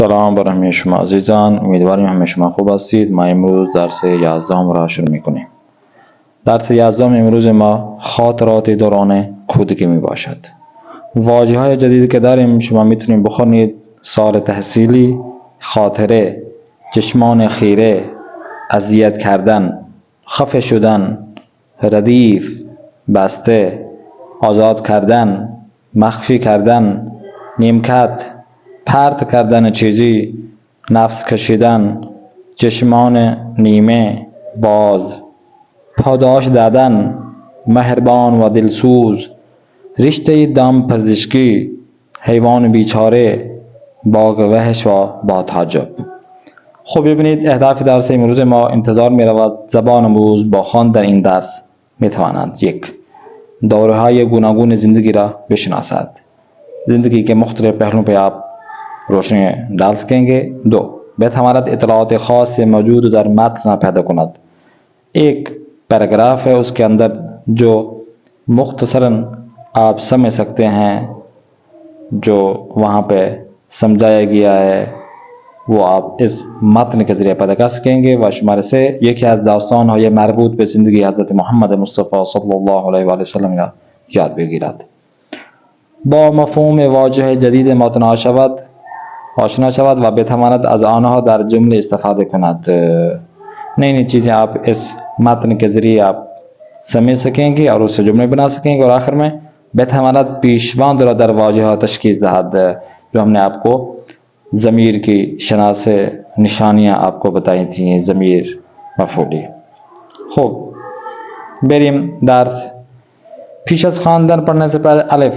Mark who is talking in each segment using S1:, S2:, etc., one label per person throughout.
S1: سلام بر همه شما عزیزان، امیدواریم همه شما خوب هستید. ما امروز درس 11 را شروع میکنیم. درس 11 امروز ما خاطرات دوران کودکی می باشد. واژه های جدیدی که داریم شما میتونید بخونید: سال تحصیلی، خاطره، چشمان خیره، اذیت کردن، خفه شدن، ردیف، بسته، آزاد کردن، مخفی کردن، نیمکت، پرت کردن چیزی، نفس کشیدن، چشمان نیمه، باز، پاداش دادن، مهربان و دلسوز، رشته دم پزشکی، حیوان بیچاره، باغ وحش و با تعجب. خب ببینید، اهداف درس امروز ما انتظار می رود زبان آموز با خواندن این درس می توانند: یک، دوره های گوناگون زندگی را بشناسد، زندگی کے مختلف پہلوؤں پہ آپ روشنی ڈال سکیں گے. دو، بتواند اطلاعات خاص سے موجود در متن پیدا کند. ایک پیراگراف ہے اس کے اندر جو مختصراً آپ سمجھ سکتے ہیں، جو وہاں پہ سمجھایا گیا ہے وہ آپ اس متن کے ذریعے پیدا کر سکیں گے. و شماره سه، یکی از داستان های مربوط به زندگی حضرت محمد مصطفی صلی الله علیه و آله وسلم را یاد بگیرد. با مفهوم واژه جدید متن آشنا شود و بتواند از آنها در جمله استفاده کند. نئی نئی چیزیں آپ اس متن کے ذریعے آپ سمجھ سکیں گے اور اس سے جملے بنا سکیں گے. اور آخر میں بتواند پیشواند را در واژه تشخیص دهد، جو ہم نے آپ کو ضمیر کی شناس نشانیاں آپ کو بتائی تھیں، ضمیر مفعولی. خوب بریم درس. پیش از خواندن پڑھنے سے پہلے الف،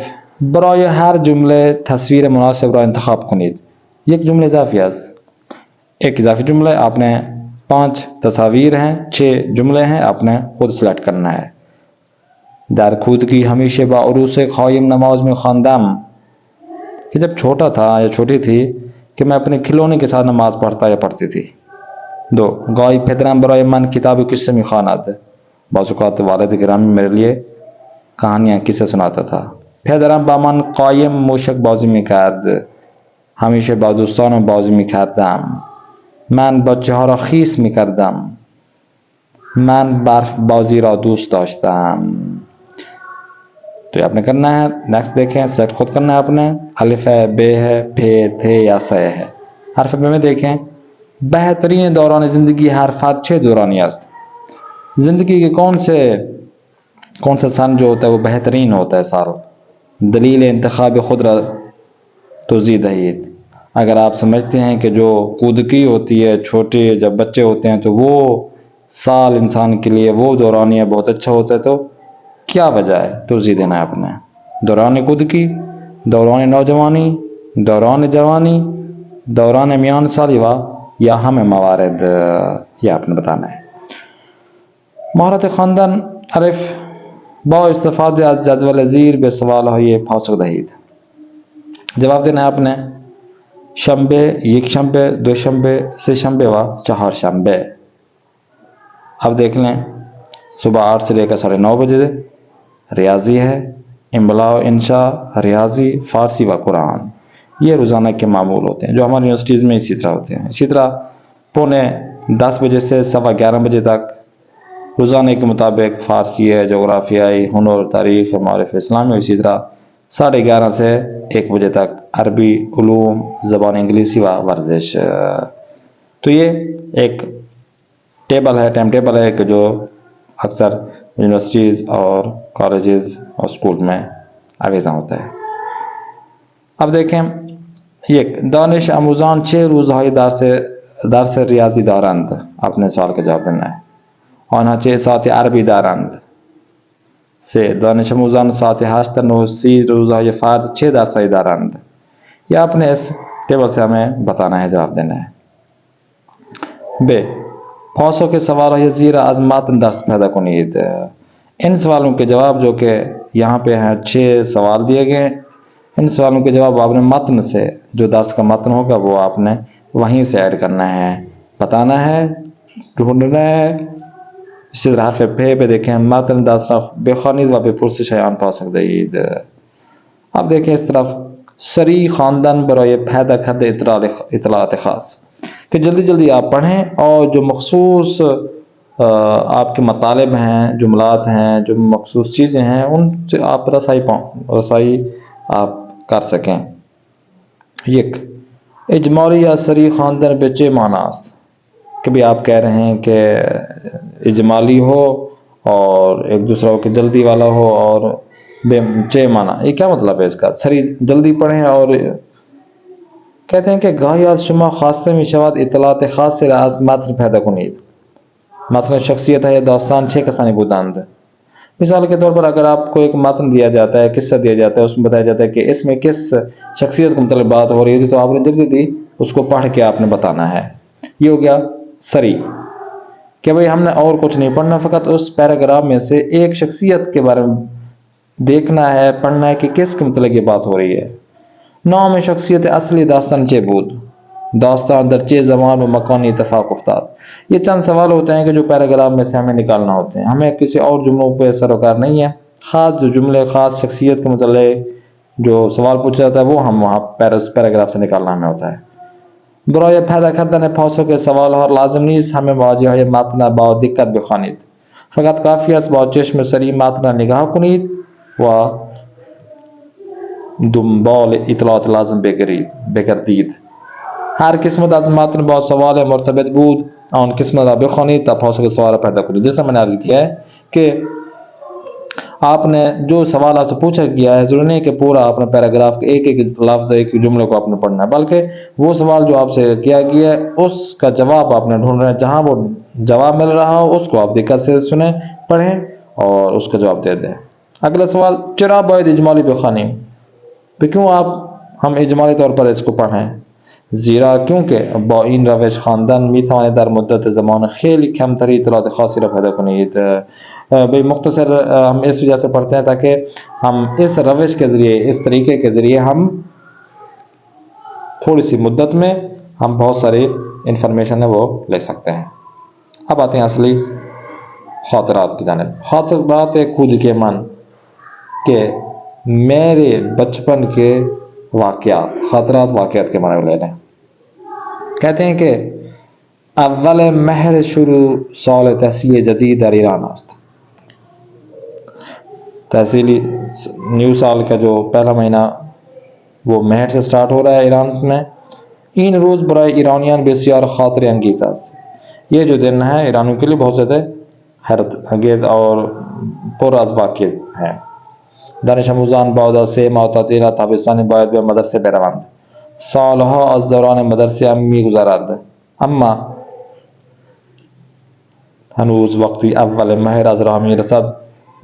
S1: برای هر جمله تصویر مناسب را انتخاب کنید. یک جمله اضافی است. ایک اضافی جمله، آپ نے 5 تصاویر ہیں، 6 جملے ہیں، آپ نے خود سلیکٹ کرنا ہے. در کودکی ہمیشہ با عروس قائم نماز میں خواندم، کہ جب چھوٹا تھا یا چھوٹی تھی کہ میں اپنے کھلونے کے ساتھ نماز پڑھتا یا پڑھتی تھی. دو، گاهی پدرم برای من کتاب و قصه میخواند. بعض اوقات والد گرامی میرے لیے کہانیاں قصه سناتا تھا. پدرم با من قایم موشک بازی میکرد، همیشه با دوستانم بازی میکردم. من بچه ها را خیس میکردم. من برف بازی را دوست داشتم. تو یہ آپ نے کرنا ہے. نیکسٹ دیکھیں، سلیکٹ خود کرنا ہے آپ نے. الف ہے، ب ہے، پ تھے یا س ہے. حرف ب میں دیکھیں، بہترین دوران زندگی حرفات 6 دورانی است. زندگی کے کون سے سن جو ہوتا ہے وہ بہترین ہوتا ہے سال. دلیل انتخاب خود را توضیح دہید. اگر آپ سمجھتے ہیں کہ جو کودکی ہوتی ہے، چھوٹے جب بچے ہوتے ہیں، تو وہ سال انسان کے لیے وہ دورانیہ بہت اچھا ہوتا ہے، تو کیا وجہ ہے توضیح دینا ہے اپنے. دوران کودکی، دوران نوجوانی، دوران جوانی، دوران میان سالی و یا ہم موارد، یہ آپ نے بتانا ہے. مهارت خواندن الف، با استفاده از جدول زیر به سوالهای پاسخ دهید. جواب دینا ہے آپ نے شنبه، یک شنبه، دو شنبه، سه شنبه و 4 شنبه. اب دیکھ لیں، صبح 8 سے لے کر 9:30 بجے ریاضی ہے، املا و انشاء، ریاضی، فارسی و قرآن. یہ روزانہ کے معمول ہوتے ہیں جو ہماری یونیورسٹیز میں اسی طرح ہوتے ہیں. اسی طرح 9:45 بجے سے 11:15 بجے تک روزانے کے مطابق فارسی ہے، جغرافیائی، ہنر، تاریخ، معارف اسلامی. اسی طرح 11:30 سے 1 بجے تک عربی، علوم، زبان انگلیسی و ورزش. تو یہ ایک ٹیبل ہے، ٹائم ٹیبل ہے کہ جو اکثر یونیورسٹیز اور کالجز اور اسکول میں آویزاں ہوتا ہے. اب دیکھیں، یک دانش آموزان 6 روزهای درس ریاضی دارند. آپ نے سوال کا جواب دینا ہے. آنها 6 ساعت عربی دارند. 3 دانش آموزان ساعت 8 تا 9 30 روزهای فرد 6 درسهایی دارند. یہ آپ نے اس ٹیبل سے ہمیں بتانا ہے، جواب دینا ہے. ب، پاسخ سوالهای زیر از متن دست پیدا کنید. ان سوالوں کے جواب جو کہ یہاں پہ ہیں 6 سوال دیے گئے، ان سوالوں کے جواب آپ نے متن سے، جو درس کا متن ہوگا وہ آپ نے وہیں سے ایڈ کرنا ہے، بتانا ہے، ڈھونڈنا ہے. اسی طرح حرف پہ دیکھیں، متن درس را بخوانید و به پرسش آن پاسخ دهید. اب دیکھیں اس طرف سری خاندان برای پیدا کرده اطلاعات خاص، کہ جلدی جلدی آپ پڑھیں اور جو مخصوص آپ کے مطالب ہیں، جملات ہیں، جو مخصوص چیزیں ہیں، ان سے آپ رسائی آپ کر سکیں۔ یک اجمالی یا سری خواندن به چه معنی است؟ کبھی آپ کہہ رہے ہیں کہ اجمالی ہو اور ایک دوسرا ہو کہ جلدی والا ہو، اور بے چه معنی، یہ کیا مطلب ہے اس کا؟ سری جلدی پڑھیں، اور کہتے ہیں کہ گاهی از شما خواسته می شود اطلاعات خاصی را از متن پیدا کنید. مثلا شخصیت ہے داستان چه کسانی بودند. مثال کے طور پر اگر آپ کو ایک متن دیا جاتا ہے، قصہ دیا جاتا ہے، اس میں بتایا جاتا ہے کہ اس میں کس شخصیت کے متعلق بات ہو رہی تھی، تو آپ نے جلدی جلدی اس کو پڑھ کے آپ نے بتانا ہے۔ یہ ہو گیا سری، کہ بھئی ہم نے اور کچھ نہیں پڑھنا، فقط اس پیراگراف میں سے ایک شخصیت کے بارے میں دیکھنا ہے، پڑھنا ہے کہ کس کے متعلق یہ بات ہو رہی ہے۔ نام شخصیت اصلی داستان چه بود؟ داستان در چه زمان و مکانی اتفاق افتاد؟ یہ چند سوال ہوتے ہیں کہ جو پیراگراف میں سے ہمیں نکالنا ہوتے ہیں، ہمیں کسی اور جملوں پہ سروکار نہیں ہے، خاص جو جملے خاص شخصیت کے متعلق جو سوال پوچھا جاتا ہے وہ ہم وہاں پیراگراف سے نکالنا ہمیں ہوتا ہے۔ برای پیدا کردن پاسخ سوال ها لازم نیست همه واژه های متن با دقت بخوانید، فقط کافی است با چشم سری متن را نگاه کنید و دنبال اطلاعات لازم بگردید. هر قسمت از متن با سوال مرتبط بود آن قسمت را بخوانید تا پاسخ سوال را پیدا کنید۔ جیسا میں نے عرض کیا ہے کہ آپ نے جو سوال آپ سے پوچھا گیا ہے، ضروری نہیں کہ پورا آپ نے پیراگراف ایک ایک لفظ ایک جملے کو آپ نے پڑھنا ہے، بلکہ وہ سوال جو آپ سے کیا گیا ہے اس کا جواب آپ نے ڈھونڈنا ہے، جہاں وہ جواب مل رہا ہو اس کو آپ دقت سے سنیں، پڑھیں اور اس کا جواب دے دیں۔ اگلا سوال، چرا باید اجمالی بخوانیم؟ کیوں ہم اجمالی طور پر اس کو پڑھیں؟ زیرا کیونکہ با این روش خواندن میتواند در مدت زمان خیلی کمتری اطلاعات خاصی را پیدا کنید۔ بھئی مختصر ہم اس وجہ سے پڑھتے ہیں تاکہ ہم اس روش کے ذریعے، اس طریقے کے ذریعے ہم تھوڑی سی مدت میں ہم بہت ساری انفارمیشن ہے وہ لے سکتے ہیں۔ اب آتے ہیں اصلی خاطرات کی جانب۔ خاطرات خود کے من، کہ میرے بچپن کے واقعات، خاطرات واقعات کے معنی لے لیں۔ کہتے ہیں کہ اول مہر شروع سال تحصیل جدید در ایران است۔ تحصیلی نیو سال کا جو پہلا مہینہ وہ مہر سے سٹارٹ ہو رہا ہے ایران میں۔ این روز برای ایرانیان بسیار خاطر انگیز است۔ یہ جو دن ہے ایرانیوں کے لیے بہت زیادہ حیرت انگیز اور پر از واقعات ہیں۔ دانش آموزان بعد از 3 ماه تعطیل تابستانی باید به مدرسه بروند. سالها از دوران مدرسه میگذرد، اما هنوز وقتی اول مهر از راه میرسد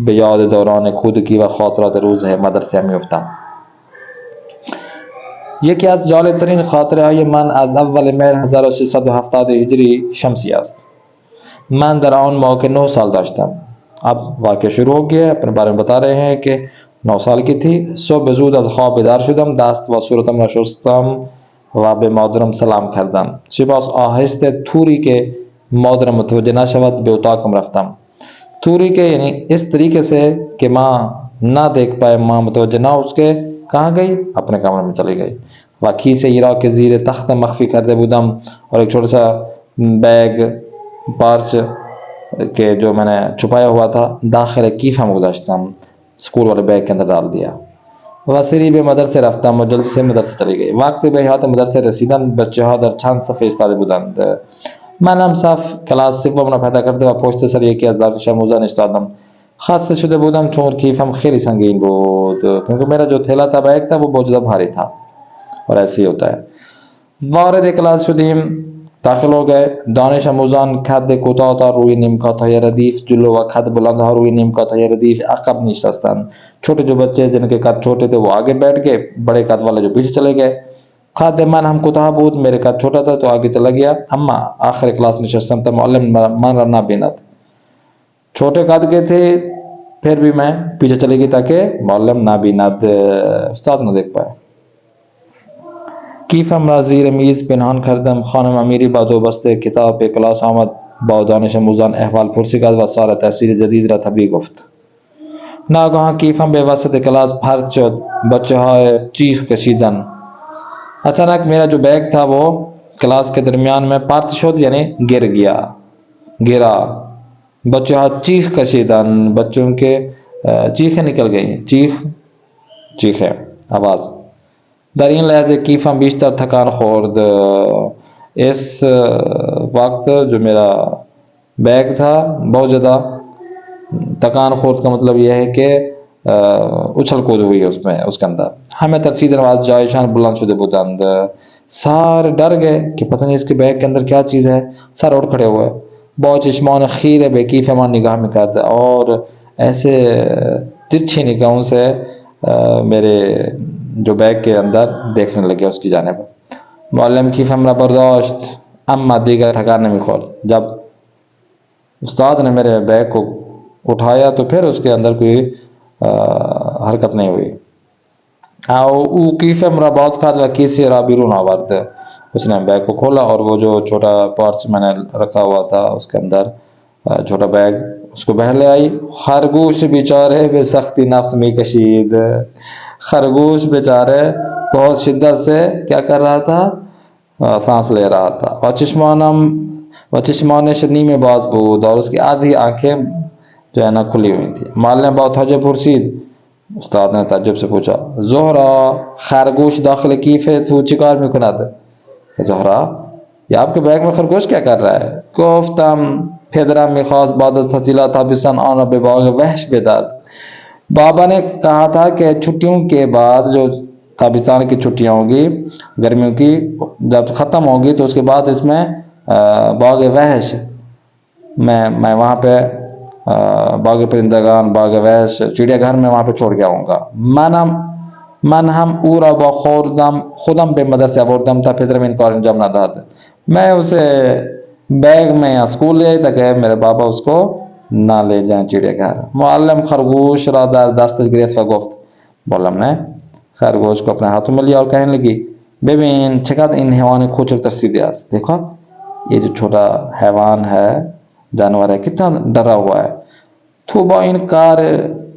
S1: به یاد دوران کودکی و خاطرات روز مدرسه میفتم. یکی از جالبترین خاطره های من از اول مهر 1370 هجری شمسی است. من در آن موقع 9 سال داشتم۔ اب واقعہ شروع ہو گیا، اپنے بارے میں بتا رہے ہیں کہ 9 سال کی تھی۔ صبح زود از خواب بیدار شدم، دست و صورتم را شستم و به مادرم سلام کردم. سپس آهسته طوری که مادرم متوجه نشود به اتاقم رفتم. طوری که یعنی اس طریقے سے کہ ماں نہ دیکھ پائے، ماں متوجہ نہ اس کے کہاں گئی، اپنے کمرے میں چلی گئی۔ و کیسه ای را که زیر تخت مخفی کرده بودم اور ایک چھوٹا سا بیگ پارچ کہ جو میں نے چھپایا ہوا تھا داخل کیفم گذاشتم، اسکول والے بیگ کے اندر ڈال دیا۔ و سری به مدرسه رفتم و جلد سے مدرسه چلی گئی۔ وقتی به حیاط مدرسه رسیدم بچه ها در چند صف ایستاده بودند. من هم صف کلاس سوم را پیدا کرده و پشت سر یکی از دانش آموزان ایستادم. خسته شده بودم چون کیفم خیلی سنگین بود، کیونکہ میرا جو تھیلا تھا بیگ تھا وہ بہت زیادہ بھاری تھا، اور ایسے ہی ہوتا ہے۔ وارد کلاس شدیم، داخل ہو گئے۔ دانش آموزان کد کوتاه روی نیمکت‌های ردیف جلو و کد بلندها روی نیمکت‌های ردیف عقب نشستند۔ چھوٹے جو بچے جن کے قد چھوٹے تھے وہ آگے بیٹھ گئے، بڑے قد والے جو پیچھے چلے گئے۔ قد من هم کوتاه بود، میرے قد چھوٹا تھا تو آگے چلا گیا۔ اما آخر کلاس نشستم تا معلم من را نبیند۔ چھوٹے قد کے تھے پھر بھی میں پیچھے چلے گئی تاکہ معلم نہ بیند، استاد نہ دیکھ پائے۔ کیفم را زیر میز پنهان کردم. خانم امیری با 2 بسته کتاب به کلاس آمد، با دانش آموزان احوال پرسی کرد و سال تحصیل جدید را تبریک گفت. ناگهان کیفم به وسط کلاس پرت شد. بچه های چیخ کشیدن. اچانک میرا جو بیگ تھا وہ کلاس کے درمیان میں پرت شد، یعنی گرا. بچے ها چیخ کشیدن، بچوں کے چیخیں نکل گئیں. چیخیں آواز. در این لحظه کیفم بیشتر تکان خورد. اس وقت جو میرا بیگ تھا بہت زیادہ تکان خورد کا مطلب یہ ہے کہ اچھل کود ہوئی اس کے اندر. ہمیں ترسید نواز جایشان بلند شده بودند. سارے ڈر گئے کہ پتہ نہیں اس کے بیگ کے اندر کیا چیز ہے. سر اٹھ کھڑے ہوئے. با چشمان خیره به کیف من نگاه میکرد اور ایسے ترچھی نگاہوں سے میرے جو بیگ کے اندر دیکھنے لگے اس کی جانب. معلم کیفم را برداشت اما دیگر تکان نمیخورد. جب استاد نے میرے بیگ کو اٹھایا تو پھر اس کے اندر کوئی حرکت نہیں ہوئی. او کیفم را باز کرد و کیسه را بیرون آورد. اس نے بیگ کو کھولا اور وہ جو چھوٹا پارچ میں نے رکھا ہوا تھا اس کے اندر چھوٹا بیگ اس کو باہر لے آئی. خرگوش بیچارے بے سختی نفس می کشید. خرگوش بیچارے بہت شدت سے کیا کر رہا تھا؟ سانس لے رہا تھا. و چشمان شنی میں باز بود اور اس کی آدھی آنکھیں جو ہے نا کھلی ہوئی تھی. معلم بہت حجب پرسید. استاد نے تعجب سے پوچھا زهرا خرگوش داخل کیفه تو چیکار میکند؟ زهرا یہ آپ کے بیگ میں خرگوش کیا کر رہا ہے؟ گفتم پدرم میخواست بعد از تعطیلات تابستان آن را به باغ وحش بدهد. بابا نے کہا تھا کہ چھٹیوں کے بعد جو تابستان کی چھٹیاں ہوں گی گرمیوں کی جب ختم ہوگی تو اس کے بعد اس میں باغ وحش میں وہاں پہ باغ پرندگان باغ وحش چڑیا گھر میں وہاں پہ چھوڑ کے آؤں گا. من هم او را با خودم به مدرسه آوردم تا پدرم این کار انجام نداد. میں اسے بیگ میں یا اسکول لے تاکہ میرے بابا اس کو نہ لے جائیں چڑیا گھر. معلم خرگوش را در دستش گرفت و گفت. معلم نے خرگوش کو اپنے ہاتھوں میں لیا اور کہنے لگی ببین چقدر این حیوان کوچک ترسیده است. دیکھو یہ جو چھوٹا حیوان ہے جانور ہے کتنا ڈرا ہوا ہے. تو با این کار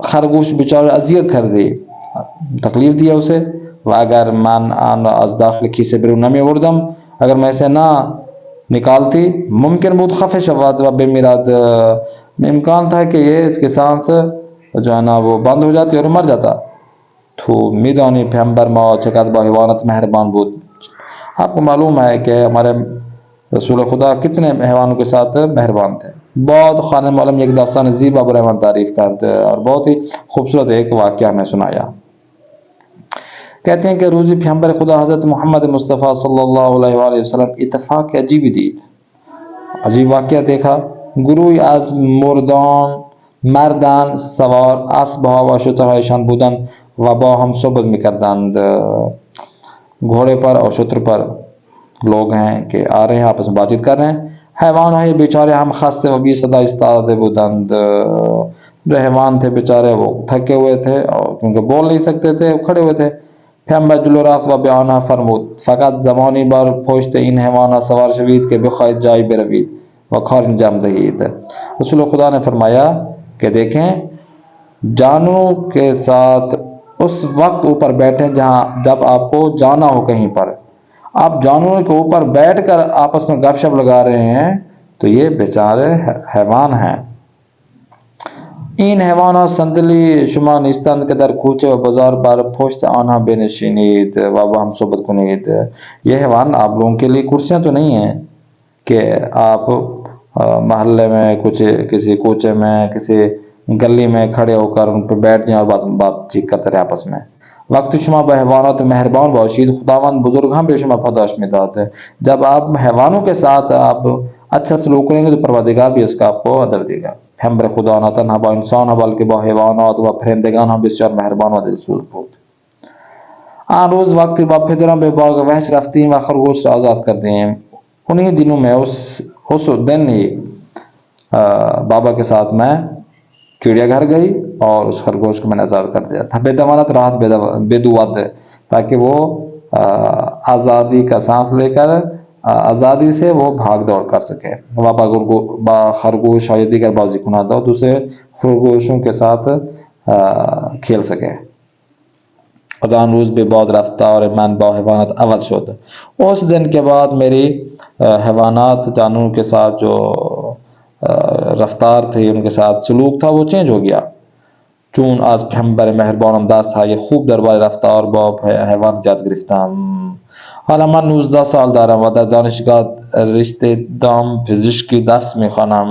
S1: خرگوش بیچاره اذیت کردی، تکلیف دیا اسے. و اگر من آن را از داخل کیسه بیرون نمی آوردم اگر میں اسے نہ نکالتی ممکن بود خفه شود و بمیرد. امکان تھا کہ یہ اس کی سانس جو ہے نا وہ بند ہو جاتی اور مر جاتا. تو میدانی پیغمبر ما چقدر با حیوانات مہربان بود. آپ کو معلوم ہے کہ ہمارے رسول خدا کتنے حیوانوں کے ساتھ مہربان تھے. بہت خانہ معلم ایک داستان زیبا برحمت تعریف کرتے اور بہت ہی خوبصورت ایک واقعہ ہمیں سنایا. کہتے ہیں کہ روزی پیغمبر خدا حضرت محمد مصطفیٰ صلی اللہ علیہ وآلہ وسلم اتفاق عجیبی دید. عجیب واقعہ دیکھا. گروهی از مردان سوار اسبها و شترهایشان بودند و با هم صحبت میکردند. گھوڑے پر اور شتر پر لوگ ہیں کہ آ رہے ہیں آپس میں بات چیت کر رہے ہیں. حیوان های بیچاره هم خسته و بی صدا ایستاده بودند. جو حیوان تھے بیچارے وہ تھکے ہوئے تھے اور کیونکہ بول نہیں سکتے تھے کھڑے ہوئے تھے. پیغمبر جلو رفت و به آنها فرمود فقط زمانی بر پشت این حیوانات سوار شوید که بخواهید جایی بروید و کار انجام دهید. رسول خدا نے فرمایا کہ دیکھیں جانوں کے ساتھ اس وقت اوپر بیٹھیں جب آپ کو جانا ہو کہیں پر. آپ جانوروں کے اوپر بیٹھ کر آپس میں گپ شپ لگا رہے ہیں تو یہ بیچارے حیوان ہیں. این حیوانات صندلی شما نیستند که در کوچه و بازار بر پشت آنها بنشینید و با هم صحبت کنید. یہ حیوان آپ لوگوں کے لیے کرسیاں تو نہیں ہیں کہ آپ محلے میں کسی کوچے میں کسی گلی میں کھڑے ہو کر ان پہ بیٹھ جائیں اور بات چیت کرتے رہے آپس میں. وقت شما به حیوانات مہربان باشید خداوند بزرگ هم به شما پاداش میداد. جب آپ حیوانوں کے ساتھ آپ اچھا سلوک کریں گے تو پروردگار بھی اس کا آپ کو اجر دے گا. پیغمبر خدا نہ تنها با انسان ها بلکه با حیوانات و پرندگان هم بسیار مهربان و دلسوز بود. آن روز وقتی با پدرم به باغ وحش رفتیم و خرگوش را آزاد کردیم. انہی دنوں میں اس دن ہی بابا کے ساتھ میں چڑیا گھر گئی اور اس خرگوش کو میں نے آزاد کر دیا تھا. بے دمانت راحت بدوت تاکہ وہ آزادی کا سانس لے کر آزادی سے وہ بھاگ دوڑ کر سکے. با خرگوش یا دیگر بازی کننده دوسرے خرگوشوں کے ساتھ کھیل سکے. از آن روز به بعد رفتار من با حیوانات عوض شد. اس دن کے بعد میری حیوانات جانوروں کے ساتھ جو رفتار تھی، ان کے ساتھ سلوک تھا، وہ چینج ہو گیا. چون از پیامبر مهربان انداز تھا، یہ خوب دربار رفتار با حیوان یاد گرفتم. حالا من 19 سال دارم و در دانشگاه رشته دام پزشکی درس میخوانم،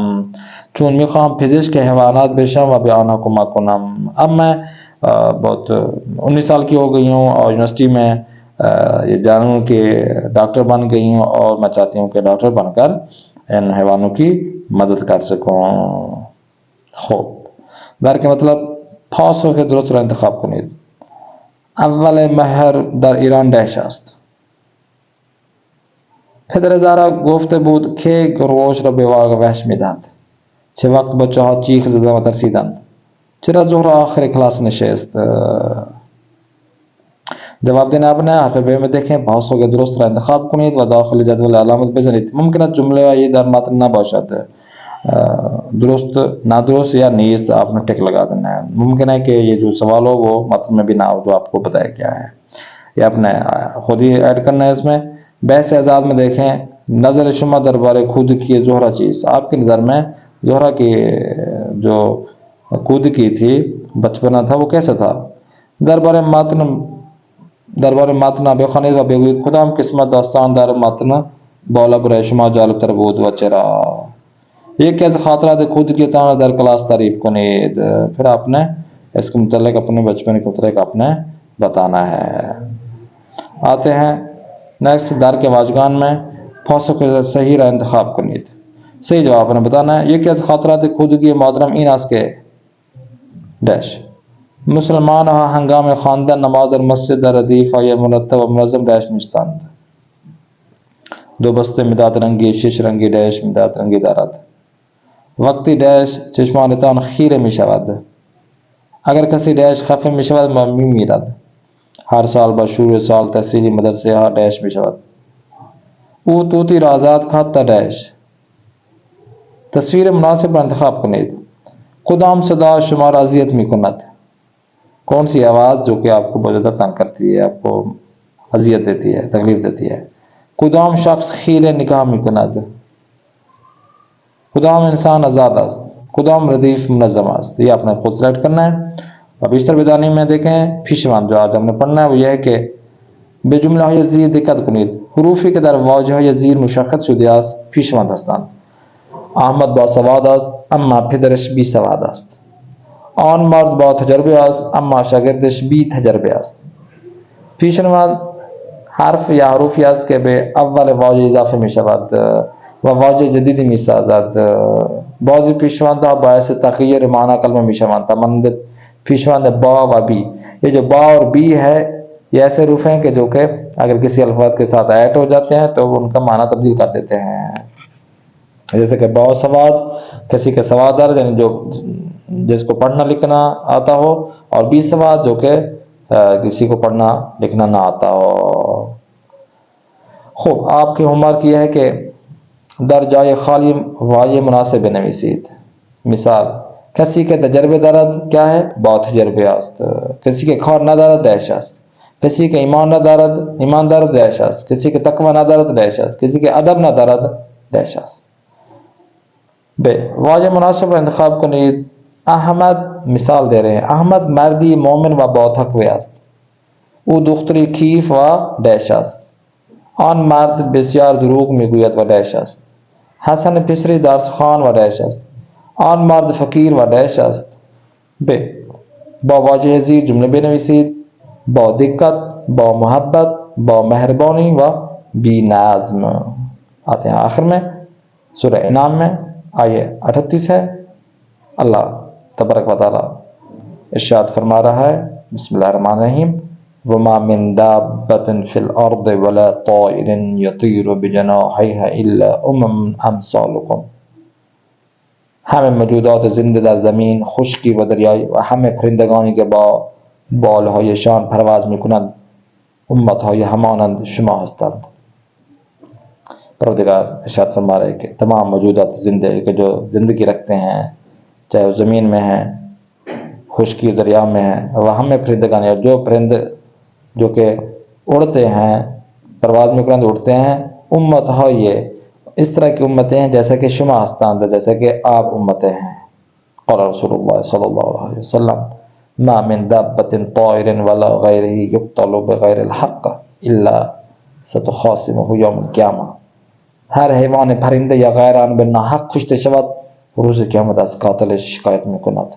S1: چون میخوام پزشک حیوانات بشم و به آنها کمک کنم. اب میں بہت 19 سال کی ہو گئی ہوں اور یونیورسٹی میں یہ جانوروں کے ڈاکٹر بن گئی ہوں، اور میں چاہتی ہوں کہ ڈاکٹر بن کر ان حیوانوں کی مدد کر سکوں. خوب در که مطلب پاسخ درست را انتخاب کنید. اول مهر در ایران دهش است. پدر زارا گفته بود که گروش را به وحش میدهد. چه وقت بچه ها چیخ زدند و ترسیدند. چرا زهرا آخر کلاس نشست؟ جواب دینا اپنے حرف ب میں دیکھیں. پاسخ درست را انتخاب کنید و داخل جدول علامت بزنید. ممکن است جمله ای در متن نباشد. درست نادرست یا نیست آپ نے ٹک لگا دینا ہے. ممکن ہے کہ یہ جو سوال ہو وہ متن میں بھی نہ ہو جو آپ کو بتایا کیا ہے، یہ آپ نے خود ہی ایڈ کرنا ہے اس میں. بحث آزاد میں دیکھیں. نظر شما دربار خود کی زہرا چیز. آپ کی نظر میں زہرا کی جو خود کی تھی، بچپنا تھا، وہ کیسا تھا؟ دربار متن بخوانید و بگویید کدام قسمت داستان در متن بالا برای شما جالب تر بود و چرا. یکی از خاطرات خود کی تان در کلاس تعریف کنید. پھر آپ نے اس کے متعلق اپنے بچپن کے متعلق آپ نے بتانا ہے. آتے ہیں نیکسٹ. در کے واژگان میں پاسخ صحیح را انتخاب کنید. صحیح جواب آپ نے بتانا ہے. یکی از خاطرات خود کی محترم این است که ڈیش مسلمان ها هنگام خواندن نماز در مسجد در ردیف های مرتب و منظم ڈیش می‌ایستند. دو بسته مداد رنگی 6 رنگی ڈیش مداد رنگی دارد. وقتی ڈیش چشمانتان خیره می شود. اگر کسی ڈیش خفه می شود می میرد. هر سال با شروع سال تحصیلی مدرسه ها ڈیش می شود. او طوطی را آزاد خواهد تا ڈیش. تصویر مناسب را انتخاب کنید. کدام صدا شما را اذیت می کند؟ کون سی آواز جو کہ آپ کو بہت زیادہ تنگ کرتی ہے، آپ کو اذیت دیتی ہے، تکلیف دیتی ہے؟ کدام شخص خیره نگاه می کند؟ کدام انسان آزاد است؟ کدام ردیف منظم است؟ یہ آپ نے خود سلیکٹ کرنا ہے. اور بیشتر بدانی میں دیکھیں پیشوان جو آج ہم نے پڑھنا ہے وہ یہ ہے کہ به جمله های زیر دقت کنید. حروفی که در واژه های زیر مشخص شده است پیشوند هستند. احمد با سواد است اما پدرش بی سواد است. آن مرد با تجربه است اما شاگردش بی تجربه است. پیشوند حرف یا حروفی است که به اول واژه اضافه می شود و واژه جدیدی می سازد. بعضی پیشوندها باعث تغییر معنی کلمه می شوند مانند پیشوند با و بی. یہ جو با اور بی ہے یہ ایسے حروف ہیں کہ جو کہ اگر کسی الفاظ کے ساتھ ایڈ ہو جاتے ہیں تو ان کا معنی تبدیل کر دیتے ہیں. جیسے کہ با سواد کسی کے سوادار یعنی جو جس کو پڑھنا لکھنا آتا ہو، اور بی سواد جو کہ کسی کو پڑھنا لکھنا نہ آتا ہو. خوب آپ کی ہوم ورک یہ ہے کہ در جای خالی وای مناسب بنویسید. مثال کسی که تجربه دارد کیا ہے؟ با تجربه است. کسی که کار ندارد دهش است. کسی که ایمان ندارد ایمان دارد دهش است. کسی که تقوی ندارد دهش است. کسی که ادب ندارد دهش است. ب واژه مناسب را انتخاب کنید. احمد مثال دے رہے ہیں. احمد مردی مومن و با تقوی است. او دختری کیف و دهش است. آن مرد بسیار دروغ میگوید و دهش است. حسن پسری درسخوان و دهش است. آن مرد فقیر و دهش است. ب با واژه زیر جمله بنویسید. با دقت، با محبت، با مہربانی و بی نظم. آتے ہیں آخر میں سورہ انعام میں آیے 38 ہے. اللہ تبارک و تعالی ارشاد فرما رہا ہے بسم اللہ الرحمن الرحیم وما من دابة في الارض ولا طائر يطير بجناحيها الا امثالكم. همه موجودات زنده در زمین، خشکی و دریای و همه پرندگانی که با بالهایشان پرواز میکنند امتهای همانند شما هستند. پروردگار ارشاد فرما رہے کہ تمام موجودات زندے کہ جو زندگی رکھتے ہیں چاہے وہ زمین میں ہیں، خشکی دریا میں ہیں، وہاں میں پرندگان یا جو پرند جو کہ اڑتے ہیں، پرواز میں پرند اڑتے ہیں، امت ہو یہ اس طرح کی امتیں ہیں جیسا کہ شما ہستاند، جیسا کہ آپ امتیں ہیں۔ قال رسول اللہ صلی اللہ علیہ وسلم ما من دابت طائر ولا غیرہ یقتل بغیر الحق الا ستخاصمه یوم القیامہ، ہر حیوان پرنده یا غیران به ناحق کشته شود روز قیامت از قاتلش شکایت میکند